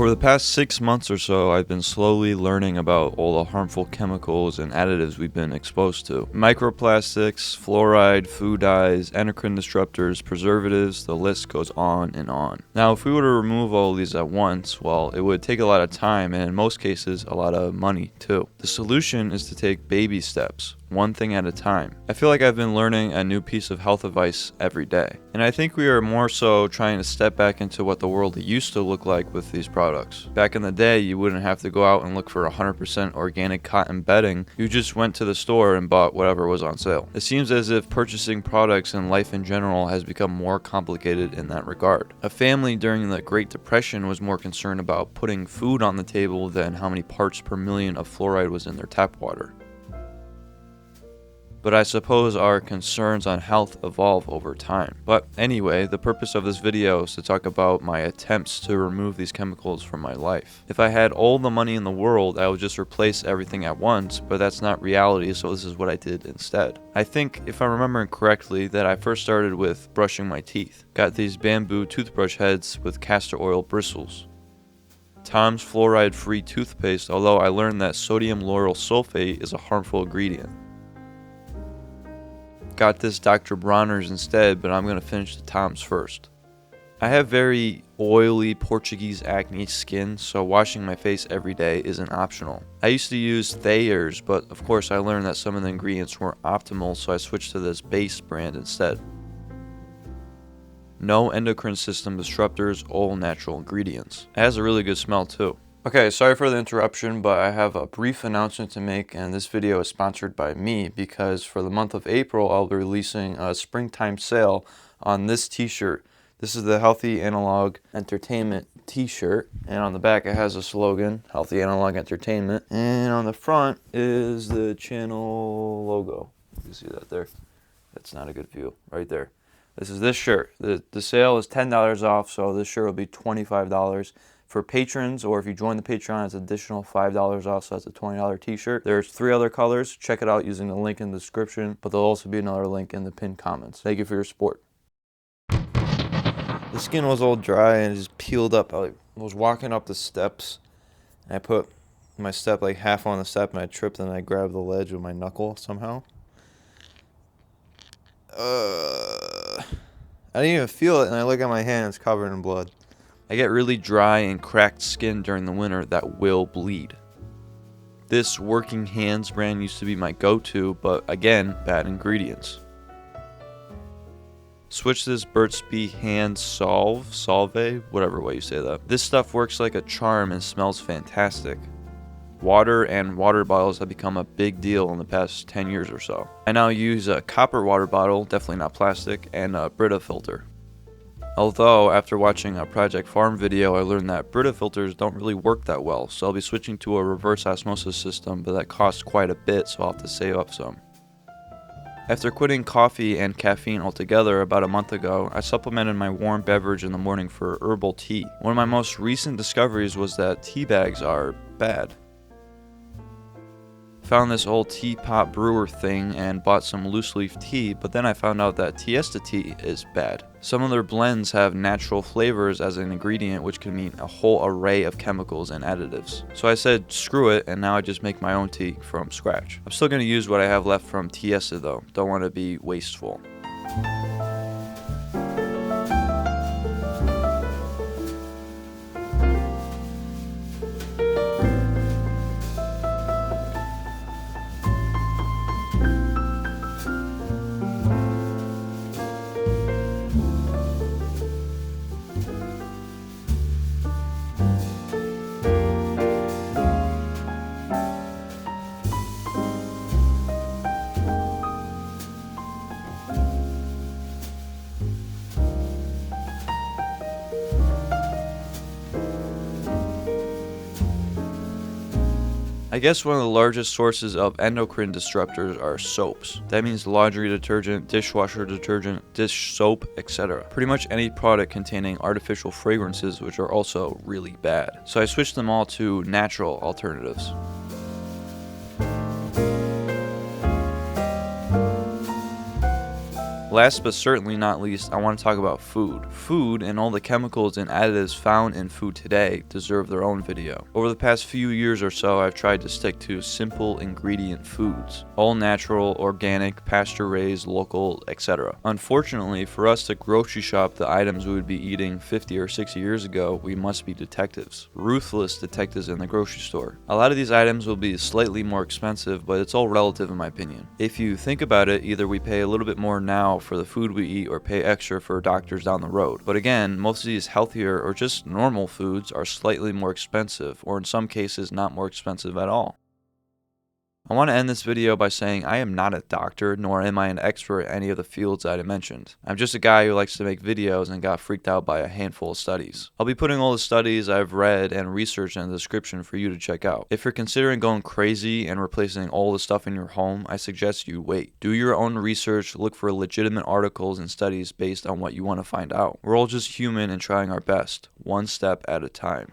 Over the past 6 months or so, I've been slowly learning about all the harmful chemicals and additives we've been exposed to. Microplastics, fluoride, food dyes, endocrine disruptors, preservatives, the list goes on and on. Now, if we were to remove all of these at once, well, it would take a lot of time and in most cases, a lot of money too. The solution is to take baby steps, one thing at a time. I feel like I've been learning a new piece of health advice every day. And I think we are more so trying to step back into what the world used to look like with these products. Back in the day, you wouldn't have to go out and look for 100% organic cotton bedding. You just went to the store and bought whatever was on sale. It seems as if purchasing products and life in general has become more complicated in that regard. A family during the Great Depression was more concerned about putting food on the table than how many parts per million of fluoride was in their tap water. But I suppose our concerns on health evolve over time. But anyway, the purpose of this video is to talk about my attempts to remove these chemicals from my life. If I had all the money in the world, I would just replace everything at once, but that's not reality, so this is what I did instead. I think, if I'm remembering correctly, that I first started with brushing my teeth. Got these bamboo toothbrush heads with castor oil bristles. Tom's fluoride-free toothpaste, although I learned that sodium lauryl sulfate is a harmful ingredient. Got this Dr. Bronner's instead, but I'm going to finish the Tom's first. I have very oily Portuguese acne skin, so washing my face every day isn't optional. I used to use Thayer's, but of course I learned that some of the ingredients weren't optimal, so I switched to this base brand instead. No endocrine system disruptors, all natural ingredients. It has a really good smell too. Okay, sorry for the interruption, but I have a brief announcement to make, and this video is sponsored by me because for the month of April, I'll be releasing a springtime sale on this t-shirt. This is the Healthy Analog Entertainment t-shirt, and on the back it has a slogan, Healthy Analog Entertainment, and on the front is the channel logo. You can see that there. That's not a good view, right there. This is this shirt. The sale is $10 off, so this shirt will be $25. For patrons, or if you join the Patreon, it's additional $5 off, so that's a $20 t-shirt. There's 3 other colors. Check it out using the link in the description, but there'll also be another link in the pinned comments. Thank you for your support. The skin was all dry and it just peeled up. I was walking up the steps, and I put my step like half on the step, and I tripped, and I grabbed the ledge with my knuckle somehow. I didn't even feel it, and I look at my hand, it's covered in blood. I get really dry and cracked skin during the winter that will bleed. This Working Hands brand used to be my go-to, but again, bad ingredients. Switch to this Burt's Bee Hand Solve, whatever way you say that. This stuff works like a charm and smells fantastic. Water and water bottles have become a big deal in the past 10 years or so. I now use a copper water bottle, definitely not plastic, and a Brita filter. Although, after watching a Project Farm video, I learned that Brita filters don't really work that well, so I'll be switching to a reverse osmosis system, but that costs quite a bit, so I'll have to save up some. After quitting coffee and caffeine altogether about a month ago, I supplemented my warm beverage in the morning for herbal tea. One of my most recent discoveries was that tea bags are bad. Found this old teapot brewer thing and bought some loose leaf tea, but then I found out that Tiesta tea is bad. Some of their blends have natural flavors as an ingredient, which can mean a whole array of chemicals and additives. So I said screw it, and now I just make my own tea from scratch. I'm still going to use what I have left from Tiesta though, don't want to be wasteful. I guess one of the largest sources of endocrine disruptors are soaps. That means laundry detergent, dishwasher detergent, dish soap, etc. Pretty much any product containing artificial fragrances, which are also really bad. So I switched them all to natural alternatives. Last but certainly not least, I want to talk about food. Food and all the chemicals and additives found in food today deserve their own video. Over the past few years or so, I've tried to stick to simple ingredient foods. All natural, organic, pasture-raised, local, etc. Unfortunately, for us to grocery shop the items we would be eating 50 or 60 years ago, we must be detectives. Ruthless detectives in the grocery store. A lot of these items will be slightly more expensive, but it's all relative in my opinion. If you think about it, either we pay a little bit more now for the food we eat or pay extra for doctors down the road. But again, most of these healthier or just normal foods are slightly more expensive, or in some cases not more expensive at all. I want to end this video by saying I am not a doctor, nor am I an expert in any of the fields I mentioned. I'm just a guy who likes to make videos and got freaked out by a handful of studies. I'll be putting all the studies I've read and researched in the description for you to check out. If you're considering going crazy and replacing all the stuff in your home, I suggest you wait. Do your own research, look for legitimate articles and studies based on what you want to find out. We're all just human and trying our best, one step at a time.